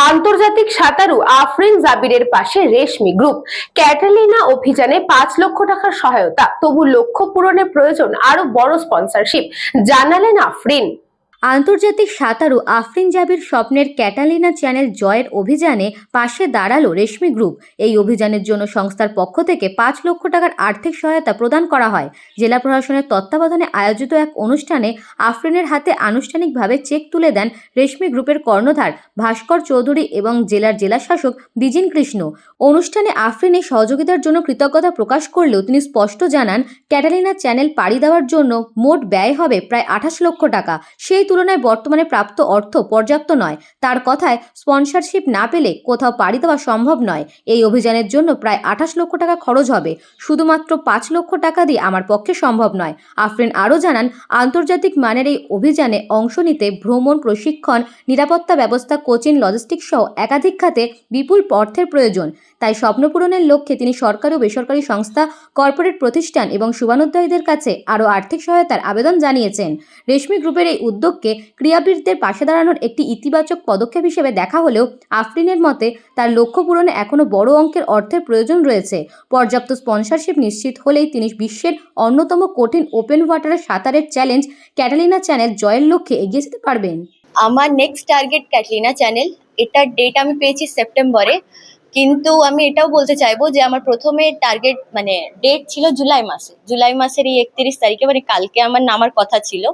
আন্তর্জাতিক সাঁতারু আফরিন জাবিরের পাশে রেশমি গ্রুপ। ক্যাটালিনা অভিযানে 5 লক্ষ টাকার সহায়তা, তবু লক্ষ্য পূরণে প্রয়োজন আরো বড় স্পন্সরশিপ, জানালেন আফরিন। আন্তর্জাতিক সাঁতারু আফরিন জাবির স্বপ্নের ক্যাটালিনা চ্যানেল জয়ের অভিযানে পাশে দাঁড়ালো রেশমি গ্রুপ। এই অভিযানের জন্য সংস্থার পক্ষ থেকে 5 লক্ষ টাকার আর্থিক সহায়তা প্রদান করা হয়। জেলা প্রশাসনের তত্ত্বাবধানে আয়োজিত এক অনুষ্ঠানে আফরিনের হাতে আনুষ্ঠানিকভাবে চেক তুলে দেন রেশমি গ্রুপের কর্ণধার ভাস্কর চৌধুরী এবং জেলার জেলাশাসক বিজিন কৃষ্ণ। অনুষ্ঠানে আফরিনের সহযোগিতার জন্য কৃতজ্ঞতা প্রকাশ করলেও তিনি স্পষ্ট জানান, ক্যাটালিনা চ্যানেল পাড়ি দেওয়ার জন্য মোট ব্যয় হবে প্রায় 28 লক্ষ টাকা। সেই তুলনায় বর্তমানে প্রাপ্ত অর্থ পর্যাপ্ত নয়। তার কথায়, স্পন্সরশিপ না পেলে কোথাও পাড়ি দেওয়া সম্ভব নয়। এই অভিযানের জন্য প্রায় 28 লক্ষ টাকা খরচ হবে। শুধুমাত্র 5 লক্ষ টাকা দিয়ে আমার পক্ষে সম্ভব নয়। আফরিন আরও জানান, আন্তর্জাতিক মানের এই অভিযানে অংশ নিতে ভ্রমণ, প্রশিক্ষণ, নিরাপত্তা ব্যবস্থা, কোচিং, লজিস্টিক্স সহ একাধিক খাতে বিপুল অর্থের প্রয়োজন। তাই স্বপ্ন পূরণের লক্ষ্যে তিনি সরকারি ও বেসরকারি সংস্থা, কর্পোরেট প্রতিষ্ঠান এবং শুভানুধ্যায়ীদের কাছে আরও আর্থিক সহায়তার আবেদন জানিয়েছেন। রেশমি গ্রুপের এই উদ্যোগকে ক্রীড়াবিদদের পাশে দাঁড়ানোর একটি ইতিবাচক পদক্ষেপ হিসেবে দেখা হলেও আফরিনের মতে তার লক্ষ্য পূরণে এখনও বড় অঙ্কের অর্থের প্রয়োজন রয়েছে। পর্যাপ্ত স্পন্সরশিপ নিশ্চিত হলেই তিনি বিশ্বের অন্যতম কঠিন ওপেন ওয়াটারের সাঁতারের চ্যালেঞ্জ ক্যাটালিনা চ্যানেল জয়ের লক্ষ্যে এগিয়ে যেতে পারবেন। আমার নেক্সট টার্গেট ক্যাটালিনা চ্যানেল। এটার ডেট আমি পেয়েছি সেপ্টেম্বরে, কিন্তু আমি এটাও বলতে চাইবো যে আমার প্রথমে টার্গেট ডেট ছিল জুলাই মাসের এই 31 তারিখে, কালকে আমার নামার কথা ছিল।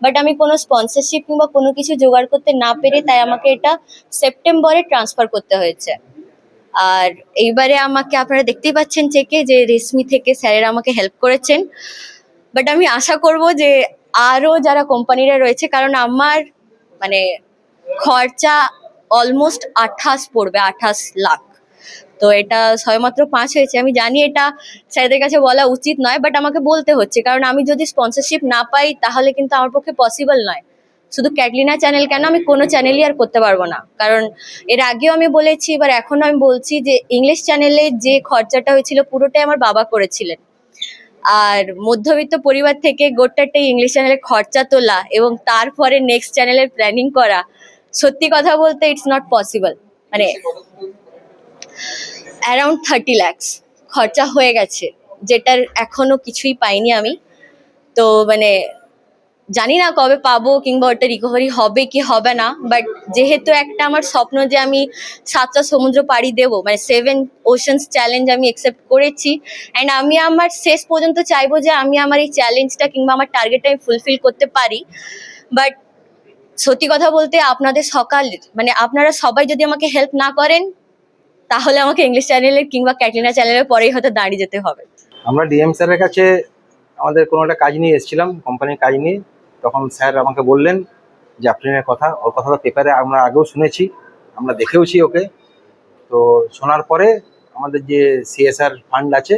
বাট আমি কোনো স্পন্সরশিপ কিংবা কোনো কিছু জোগাড় করতে না পেরে তাই আমাকে এটা সেপ্টেম্বরে ট্রান্সফার করতে হয়েছে। আর এইবারে আমাকে আপনারা দেখতেই পাচ্ছেন চেকে যে রেশমি থেকে স্যারেরা আমাকে হেল্প করেছেন। বাট আমি আশা করব যে আরও যারা কোম্পানিরা রয়েছে, কারণ আমার খরচা অলমোস্ট 28 পড়বে, 28 লাখ। তো এটা সবেমাত্র 5 হয়েছে। আমি জানি এটা স্যারদের কাছে বলা উচিত নয়, বাট আমাকে বলতে হচ্ছে, কারণ আমি যদি স্পন্সরশিপ না পাই তাহলে কিন্তু আমার পক্ষে পসিবল নয়। শুধু ক্যাটালিনা চ্যানেল কেন, আমি কোনো চ্যানেলই আর করতে পারবো না। কারণ এর আগেও আমি বলেছি, এবার এখনও আমি বলছি যে ইংলিশ চ্যানেলে যে খরচাটা হয়েছিল পুরোটাই আমার বাবা করেছিলেন। আর মধ্যবিত্ত পরিবার থেকে গোটাটাই ইংলিশ চ্যানেলের খরচা তোলা এবং তারপরে নেক্সট চ্যানেলের প্ল্যানিং করা, সত্যি কথা বলতে it's not possible. Around 30 lakhs খরচা হয়ে গেছে, যেটার এখনো কিছুই পাইনি আমি। তো জানি না কবে পাবো কিংবা ওটা রিকভারি হবে কি হবে না। বাট যেহেতু একটা আমার স্বপ্ন যে আমি 7টা সমুদ্র পাড়ি দেবো, 7 ওশানস চ্যালেঞ্জ আমি অ্যাকসেপ্ট করেছি। অ্যান্ড আমি আমার শেষ পর্যন্ত চাইবো যে আমি আমার এই চ্যালেঞ্জটা কিংবা আমার টার্গেটটা আমি ফুলফিল করতে পারি। বাট সত্যি কথা বলতে আপনাদের আপনারা সবাই যদি আমাকে হেল্প না করেন তাহলে আমাকে ইংলিশ চ্যানেলের কিংবা ক্যাটালিনা চ্যানেলের পরেই হয়তো দাঁড়িয়ে যেতে হবে। আমরা ডিএম স্যারের কাছে আমাদের কোনো একটা কাজ নিয়ে এসেছিলাম, কোম্পানির কাজ নিয়ে। তখন স্যার আমাকে বললেন যে আফরিনের কথা, ওর কথা তো পেপারে আমরা আগেও শুনেছি, আমরা দেখেওছি ওকে। তো শোনার পরে আমাদের যে সিএসআর ফান্ড আছে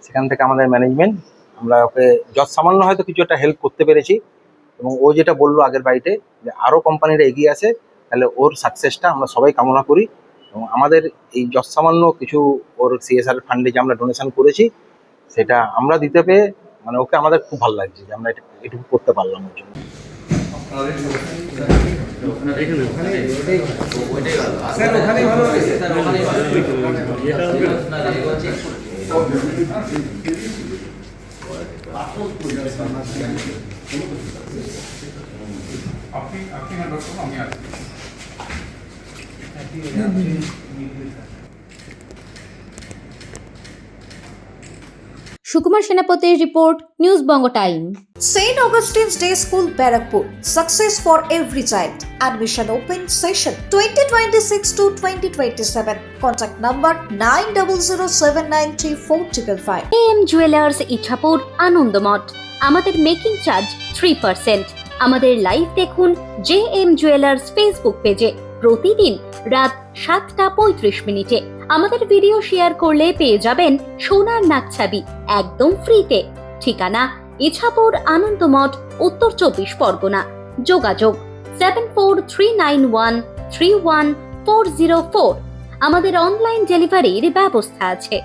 সেখান থেকে আমাদের ম্যানেজমেন্ট আমরা ওকে সামান্য হয়তো কিছু একটা হেল্প করতে পেরেছি। এবং ও যেটা বললো আগের বাড়িতে যে আরও কোম্পানিরা এগিয়ে আসে, তাহলে ওর সাকসেসটা আমরা সবাই কামনা করি। এবং আমাদের এই সামান্য কিছু ওর সিএসআর ফান্ডে যে আমরা ডোনেশন করেছি সেটা আমরা দিতে পেয়ে ওকে আমাদের খুব ভালো লাগছে যে আমরা এটুকু করতে পারলাম ওর জন্য। সুকুমার সেনাপতির report, news Banga time. St. Augustine's Day School, Barakpur. Success for every child. Admission open session 2026 to 2027. Contact number 9007934555. AM Jewelers Ichapur, Anandamath. আমাদের মেকিং চার্জ 3%। আমাদের লাইভ দেখুন JM Jewelers ফেসবুক পেজে প্রতিদিন রাত 7:35 আমাদের ভিডিও শেয়ার করলে পেয়ে যাবেন সোনার নাকছাবি একদম ফ্রিতে। ঠিকানা ইছাপুর, আনন্দমঠ, উত্তর 24 পরগনা। যোগাযোগ 7439131404। আমাদের অনলাইন ডেলিভারির ব্যবস্থা আছে।